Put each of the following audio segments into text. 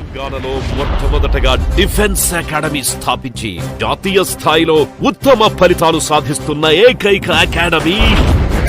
తెలంగాణలో మొట్టమొదటగా defence academy స్థాపించి జాతీయ స్థాయిలో ఉత్తమ ఫలితాలు సాధిస్తున్న ఏకైక అకాడమీ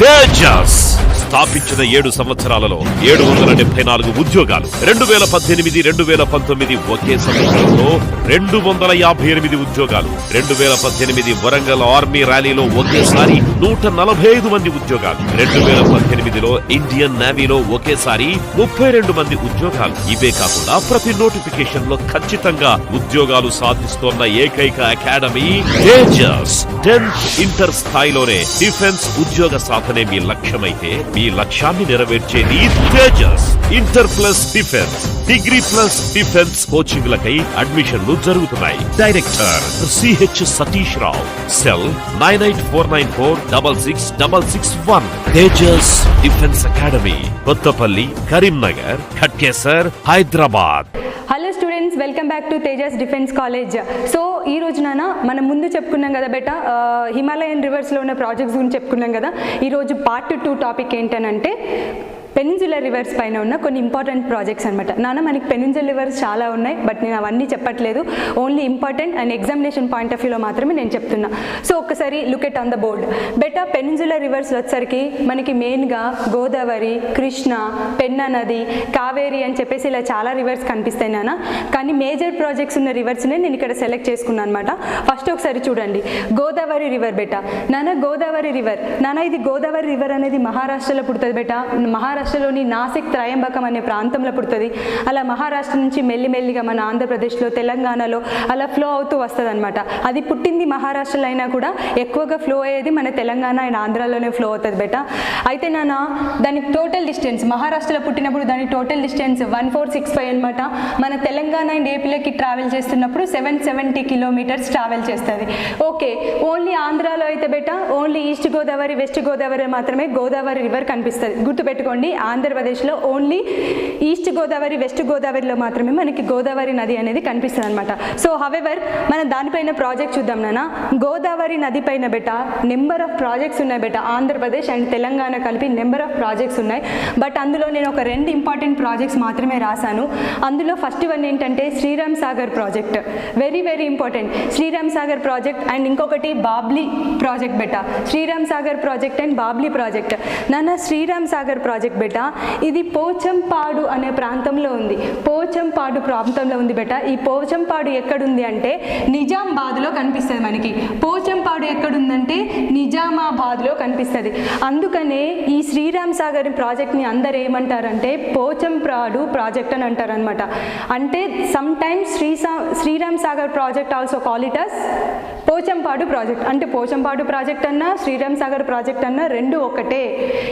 తేజస్. స్థాపించిన 7 సంవత్సరాలలో 774 ఉద్యోగాలు. 2018-2019 ఒకే సంవత్సరంలో 258 ఉద్యోగాలు. 2018 వరంగల్ ఆర్మీ ర్యాలీలో ఒకేసారి 145 మంది ఉద్యోగాలు. 2018లో ఇండియన్ నేవీలో ఒకేసారి 32 మంది ఉద్యోగాలు. ఇవే కాకుండా ప్రతి నోటిఫికేషన్ లో ఖచ్చితంగా ఉద్యోగాలు సాధిస్తోన్న ఏకైక అకాడమీ తేజస్. 10th ఇంటర్ స్థాయిలోనే డిఫెన్స్ ఉద్యోగ సాధనే మీ లక్ష్యమైతే ఈ లక్ష్యాన్ని నెరవేర్చేది Tejas. Inter plus defence, degree plus defence కోచింగ్లకై అడ్మిషన్లు జరుగుతున్నాయి. Director CH Satish Rao. Cell 9849466661. Tejas defence academy, Kothapalli, Karimnagar, Ghatkesar, Hyderabad. Hello students, welcome back to Tejas defence college. So ఈ రోజున మనం ముందు చెప్పుకున్నాం కదా బేటా, హిమాలయన్ రివర్స్లో ఉన్న ప్రాజెక్ట్స్ గురించి చెప్పుకున్నాం కదా. ఈరోజు పార్ట్ 2 టాపిక్ ఏంటనంటే పెనిన్సులర్ రివర్స్ పైన ఉన్న కొన్ని ఇంపార్టెంట్ ప్రాజెక్ట్స్ అనమాట. మనకి పెనిన్సులర్ రివర్స్ చాలా ఉన్నాయి, బట్ నేను అవన్నీ చెప్పట్లేదు. Only important and examination point of వ్యూలో మాత్రమే నేను చెప్తున్నా. సో ఒక్కసారి look at on the board. Beta peninsular reverse వచ్చేసరికి మనకి మెయిన్గా గోదావరి, కృష్ణ, పెన్నా నది, కావేరి అని చెప్పేసి ఇలా చాలా రివర్స్ కనిపిస్తాయి నాన్న. కానీ మేజర్ ప్రాజెక్ట్స్ ఉన్న రివర్స్నే నేను ఇక్కడ సెలెక్ట్ చేసుకున్నాను అనమాట. ఫస్ట్ ఒకసారి చూడండి, Godavari river beta. Godavari river ఇది గోదావరి రివర్ అనేది మహారాష్ట్రలో పుడుతుంది బెటా. మహారాష్ట్రలోని నాసిక్ త్రయంబకం అనే ప్రాంతంలో పుడుతుంది. అలా మహారాష్ట్ర నుంచి మెల్లిమెల్లిగా మన ఆంధ్రప్రదేశ్లో, తెలంగాణలో అలా ఫ్లో అవుతూ వస్తుంది అనమాట. అది పుట్టింది మహారాష్ట్రలో అయినా కూడా ఎక్కువగా ఫ్లో అయ్యేది మన తెలంగాణ అండ్ ఆంధ్రాలోనే ఫ్లో అవుతుంది బెటా. అయితే దానికి టోటల్ డిస్టెన్స్, మహారాష్ట్రలో పుట్టినప్పుడు దాని టోటల్ డిస్టెన్స్ 1465 అనమాట. మన తెలంగాణ అండ్ ఏపీలోకి ట్రావెల్ చేస్తున్నప్పుడు 770 కిలోమీటర్స్ ట్రావెల్ చేస్తుంది. ఓకే, ఓన్లీ ఆంధ్రాలో అయితే beta only east Godavari, west Godavari మాత్రమే గోదావరి రివర్ కనిపిస్తుంది. గుర్తుపెట్టుకోండి, ఆంధ్రప్రదేశ్లో ఓన్లీ ఈస్ట్ గోదావరి, వెస్ట్ గోదావరిలో మాత్రమే మనకి గోదావరి నది అనేది కనిపిస్తుంది అనమాట. సో హవెవర్ మనం దానిపైన ప్రాజెక్ట్ చూద్దాం నాన్న. గోదావరి నది పైన బెటా నెంబర్ ఆఫ్ ప్రాజెక్ట్స్ ఉన్నాయి బెటా. ఆంధ్రప్రదేశ్ అండ్ తెలంగాణ కలిపి నెంబర్ ఆఫ్ ప్రాజెక్ట్స్ ఉన్నాయి. బట్ అందులో నేను ఒక 2 ఇంపార్టెంట్ ప్రాజెక్ట్స్ మాత్రమే రాశాను. అందులో ఫస్ట్ వన్ ఏంటంటే Sriram Sagar project. Very very important Sriram Sagar project. And ఇంకొకటి బాబ్లీ ప్రాజెక్ట్ బెటా. Sriram Sagar project and Babli project. Sriram Sagar project బెటా ఇది పోచంపాడు అనే ప్రాంతంలో ఉంది. పోచంపాడు ప్రాంతంలో ఉంది బెటా. ఈ పోచంపాడు ఎక్కడుంది అంటే నిజామాబాద్లో కనిపిస్తుంది మనకి. పోచంపాడు ఎక్కడుందంటే నిజామాబాద్లో కనిపిస్తుంది. అందుకనే ఈ శ్రీరామ్ సాగర్ ప్రాజెక్ట్ని అందరు ఏమంటారంటే పోచంపాడు ప్రాజెక్ట్ అని అంటారనమాట. అంటే sometimes Sriram Sagar project also call it as Pochampadu project. అంటే పోచంపాడు ప్రాజెక్ట్ అన్నా శ్రీరామ్ సాగర్ ప్రాజెక్ట్ అన్నా రెండు ఒకటే.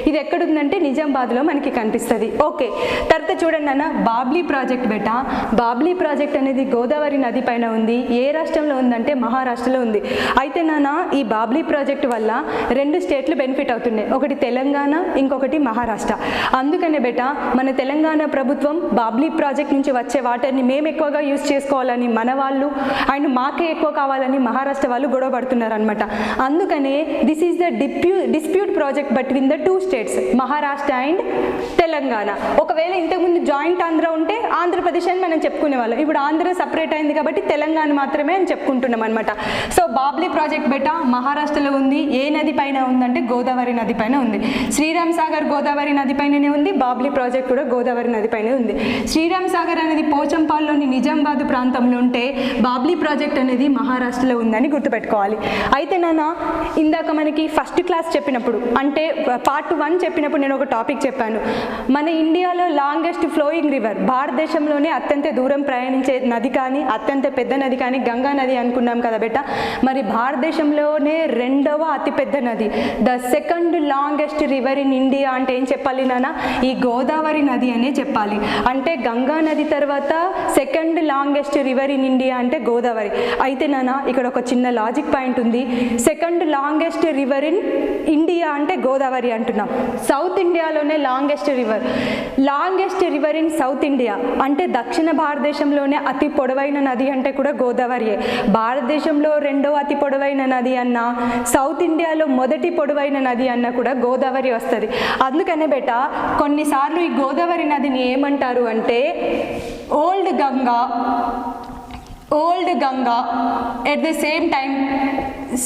ఇది ఎక్కడుందంటే నిజామాబాద్లో మనకి కనిపిస్తుంది. ఓకే, తర్వాత చూడండి అన్న, Babli project beta. Babli project అనేది గోదావరి నది పైన ఉంది. ఏ రాష్ట్రంలో ఉందంటే మహారాష్ట్రలో ఉంది. అయితే ఈ బాబ్లీ ప్రాజెక్ట్ వల్ల 2 స్టేట్లు బెనిఫిట్ అవుతున్నాయి. ఒకటి తెలంగాణ, ఇంకొకటి మహారాష్ట్ర. అందుకనే బెటా మన తెలంగాణ ప్రభుత్వం బాబ్లీ ప్రాజెక్ట్ నుంచి వచ్చే వాటర్ని మేము ఎక్కువగా యూజ్ చేసుకోవాలని మన వాళ్ళు, అండ్ మాకే ఎక్కువ కావాలని మహారాష్ట్ర వాళ్ళు గొడవ పడుతున్నారు అనమాట. అందుకనే this is the dispute project between the 2 states, Maharashtra and Telangana. ఒకవేళ ఇంతకుముందు జాయింట్ ఆంధ్ర ఉంటే ఆంధ్రప్రదేశ్ అని మనం చెప్పుకునే వాళ్ళం. ఇప్పుడు ఆంధ్ర సపరేట్ అయింది కాబట్టి తెలంగాణ మాత్రమే అని చెప్పుకుంటున్నాం అనమాట. సో బాబ్లీ ప్రాజెక్ట్ బెటా మహారాష్ట్రలో ఉంది. ఏ నది పైన ఉందంటే గోదావరి నది పైన ఉంది. శ్రీరామ్ సాగర్ గోదావరి నది పైననే ఉంది. బాబ్లీ ప్రాజెక్ట్ కూడా గోదావరి నది పైన ఉంది. శ్రీరామ్ సాగర్ అనేది పోచంపాల్లోని నిజామాబాద్ ప్రాంతంలో ఉంటే బాబ్లీ ప్రాజెక్ట్ అనేది మహారాష్ట్రలో ఉందని గుర్తుపెట్టుకోవాలి. అయితే ఇందాక మనకి ఫస్ట్ క్లాస్ చెప్పినప్పుడు అంటే పార్ట్ 1 చెప్పినప్పుడు నేను ఒక టాపిక్ చెప్పాను. మన ఇండియాలో లాంగెస్ట్ ఫ్లోయింగ్ రివర్, భారతదేశంలోనే అత్యంత దూరం ప్రయాణించే నది కానీ అత్యంత పెద్ద నది కానీ గంగా నది అనుకున్నాం కదా బెటా. మరి భారతదేశంలోనే 2వ అతిపెద్ద నది, the second longest river in India అంటే ఏం చెప్పాలి నాన్న? ఈ గోదావరి నది అనే చెప్పాలి. అంటే గంగా నది తర్వాత second longest river in India అంటే గోదావరి. అయితే ఇక్కడ ఒక చిన్న లాజిక్ పాయింట్ ఉంది. Second longest river in India అంటే గోదావరి అంటున్నాం. సౌత్ ఇండియాలోనే longest river in south India అంటే దక్షిణ భారతదేశంలోనే అతి పొడవైన నది అంటే కూడా గోదావరియే. భారతదేశంలో 2వ అతి పొడవైన నది అన్నా, సౌత్ ఇండియాలో మొదటి పొడవైన నది అన్నా కూడా గోదావరి వస్తుంది. అందుకనే బెటా కొన్నిసార్లు ఈ గోదావరి నదిని ఏమంటారు అంటే old Ganga at the same time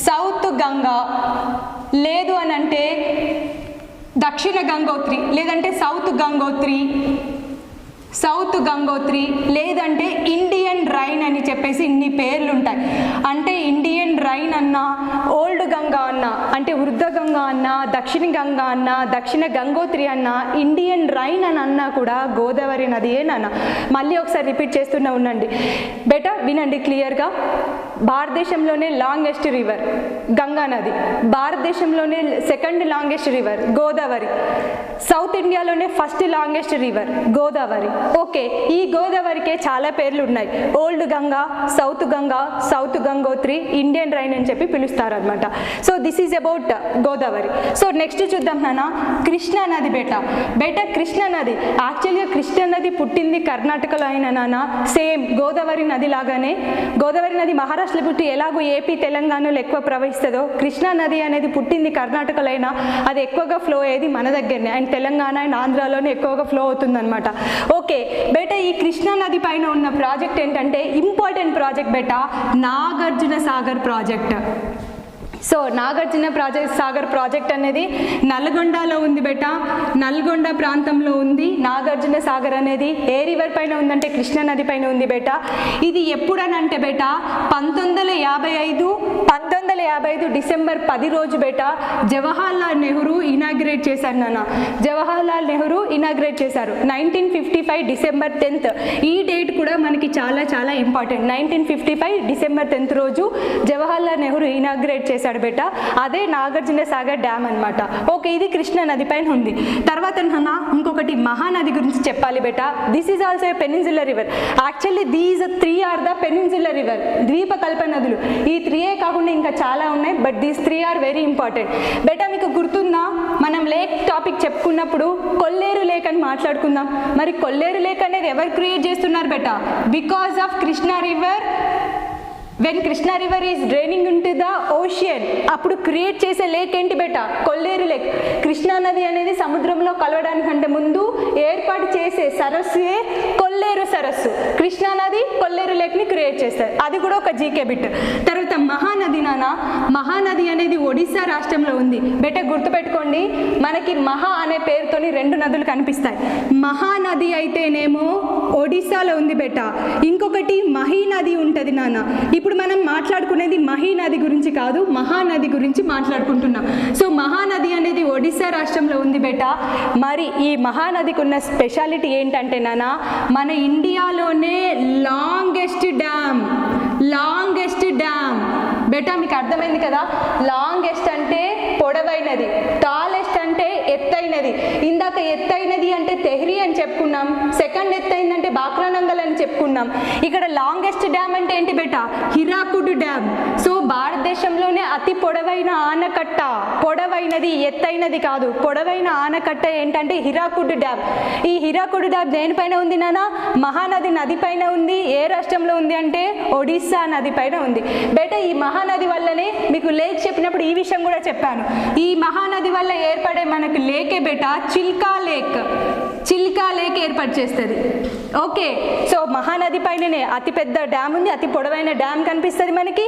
south Ganga, లేదు అని అంటే దక్షిణ గంగోత్రి, లేదంటే సౌత్ గంగోత్రి, లేదంటే ఇండియన్ రైన్ అని చెప్పేసి ఇన్ని పేర్లు ఉంటాయి. అంటే ఇండియన్ రైన్ అన్న, ఓల్డ్ గంగా అన్న, అంటే వృద్ధ గంగా అన్న, దక్షిణ గంగా అన్న, దక్షిణ గంగోత్రి అన్న, ఇండియన్ రైన్ అని అన్నా కూడా గోదావరి నదియేనన్న. మళ్ళీ ఒకసారి రిపీట్ చేస్తూనే ఉండండి బేటా, వినండి క్లియర్గా. భారతదేశంలోనే లాంగెస్ట్ రివర్ గంగా నది, భారతదేశంలోనే second longest river Godavari, south ఇండియాలోనే first longest river Godavari. Okay, ఈ గోదావరికే చాలా పేర్లు ఉన్నాయి. Old Ganga, south Gangotri, Indian Rhine అని చెప్పి పిలుస్తారు అనమాట. So this is about Godavari. So next చూద్దాం నాన్న, కృష్ణా నది బేటా కృష్ణా నది. యాక్చువల్గా కృష్ణా నది పుట్టింది కర్ణాటకలో అయినా నాన్న, సేమ్ గోదావరి నది లాగానే. గోదావరి నది మహారాష్ట్రలో పుట్టి ఎలాగో ఏపీ తెలంగాణలో ఎక్కువ ప్రవహిస్తుందో, కృష్ణా నది అనేది పుట్టింది కర్ణాటకలో అయినా అది ఎక్కువగా ఫ్లో అయ్యేది మన దగ్గరనే, అండ్ తెలంగాణ అండ్ ఆంధ్రాలోనే ఎక్కువగా ఫ్లో అవుతుందన్నమాట. ఓకే బేటా, ఈ కృష్ణా నది పైన ఉన్న ప్రాజెక్ట్ ఏంటంటే ఇంపార్టెంట్ ప్రాజెక్ట్ బేటా, Nagarjuna Sagar project. So Nagarjuna Sagar project అనేది నల్గొండలో ఉంది బేటా, నల్గొండ ప్రాంతంలో ఉంది. నాగార్జున సాగర్ అనేది ఏ రివర్ పైన ఉందంటే కృష్ణా నది పైన ఉంది బేటా. ఇది ఎప్పుడనంటే బేటా 1955 డిసెంబర్ 10 రోజు బేటా జవహర్లాల్ నెహ్రూ ఇనాగ్రేట్ చేశారు నాన్న. జవహర్లాల్ నెహ్రూ ఇనాగ్రేట్ చేశారు 1955 డిసెంబర్ 10th. ఈ డేట్ కూడా మనకి చాలా చాలా ఇంపార్టెంట్. 1955 డిసెంబర్ 10th రోజు జవహర్లాల్ నెహ్రూ ఇనాగ్రేట్ చేశారు బేటా. అదే నాగార్జున సాగర్ డ్యామ్ అనమాట. ఓకే, ఇది కృష్ణా నది పైన ఉంది. తర్వాత ఇంకొకటి మహానది గురించి చెప్పాలి బేటా. This is also a peninsular river. Actually these 3 are the peninsular river, ద్వీపకల్ప నదులు. ఈ 3 కాకుండా ఇంకా చాలా ఉన్నాయి, but these 3 are very important బేటా. మీకు గుర్తుందా, మనం లేక్ టాపిక్ చెప్పుకున్నప్పుడు కొల్లేరు లేక్ అని మాట్లాడుకుందాం. మరి కొల్లేరు లేక్ అనేది ఎవరు క్రియేట్ చేస్తున్నారు బేటా? Because of Krishna river. When Krishna river is draining into the ocean, అప్పుడు క్రియేట్ చేసే లేక్ ఏంటి బేటా? కొల్లేరు లేక్. కృష్ణా నది అనేది సముద్రంలో కలవడానికంటే ముందు ఏర్పాటు చేసే సరస్సుయే కొల్లేరు సరస్సు. కృష్ణా నది కొల్లేరు లేక్ని క్రియేట్ చేస్తారు. అది కూడా ఒక జీకే బిట్. తర్వాత మహానది నాన్న, మహానది అనేది ఒడిశా రాష్ట్రంలో ఉంది బేటా. గుర్తుపెట్టుకోండి, మనకి మహా అనే పేరుతోని 2 నదులు కనిపిస్తాయి. మహానది అయితేనేమో ఒడిశాలో ఉంది బేటా, ఇంకొకటి మహీ నది ఉంటుంది నాన్న. ఇప్పుడు మనం మాట్లాడుకునేది మహీ నది గురించి కాదు, మహానది గురించి మాట్లాడుకుంటున్నాం. సో మహానది అనేది ఒడిశా రాష్ట్రంలో ఉంది బేటా. మరి ఈ మహానదికి ఉన్న స్పెషాలిటీ ఏంటంటే నాన్న, మన ఇండియాలోనే లాంగెస్ట్ డ్యామ్ బేటా. మీకు అర్థమైంది కదా, లాంగెస్ట్ అంటే పొడవైనది, టాలెస్ట్ అంటే ఎత్తైనది. ఇందాక ఎత్తైనది అంటే తెహ్రీ అని చెప్పుకున్నాం, సెకండ్ ఎత్తైందంటే బాక్రానంగల్ అని చెప్పుకున్నాం. ఇక్కడ లాంగెస్ట్ డ్యామ్ అంటే ఏంటి బేటా? హిరాకుడ్ డ్యామ్. సో భారతదేశంలోనే అతి పొడవైన ఆనకట్ట, పొడవైనది ఎత్తైనది కాదు, పొడవైన ఆనకట్ట ఏంటంటే హిరాకుడ్ డ్యామ్. ఈ హిరాకుడ్ డ్యామ్ దేనిపైన ఉంది నాన్న? మహానది నది పైన ఉంది. ఏ రాష్ట్రంలో ఉంది అంటే ఒడిశా నది పైన ఉంది బేటా. ఈ మహానది వల్లనే మీకు లేక్ చెప్పినప్పుడు ఈ విషయం కూడా చెప్పాను. ఈ మహానది వల్ల ఏర్పడే మనకు లేకే బేటా చిల్కా లేక్ ఏర్పాటు చేస్తుంది. ఓకే, సో మహానది పైననే అతిపెద్ద డ్యామ్ ఉంది, అతి పొడవైన డ్యామ్ కనిపిస్తుంది మనకి,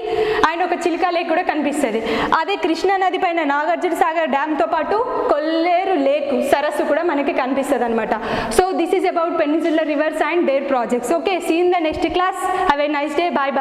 అండ్ ఒక చిల్కా లేక్ కూడా కనిపిస్తుంది. అదే కృష్ణా నది పైన నాగార్జున సాగర్ డ్యామ్తో పాటు కొల్లేరు లేక్ సరస్సు కూడా మనకి కనిపిస్తుంది అనమాట. So this is about peninsular rivers and their projects. Okay, see in the next class. Have a nice day. Bye.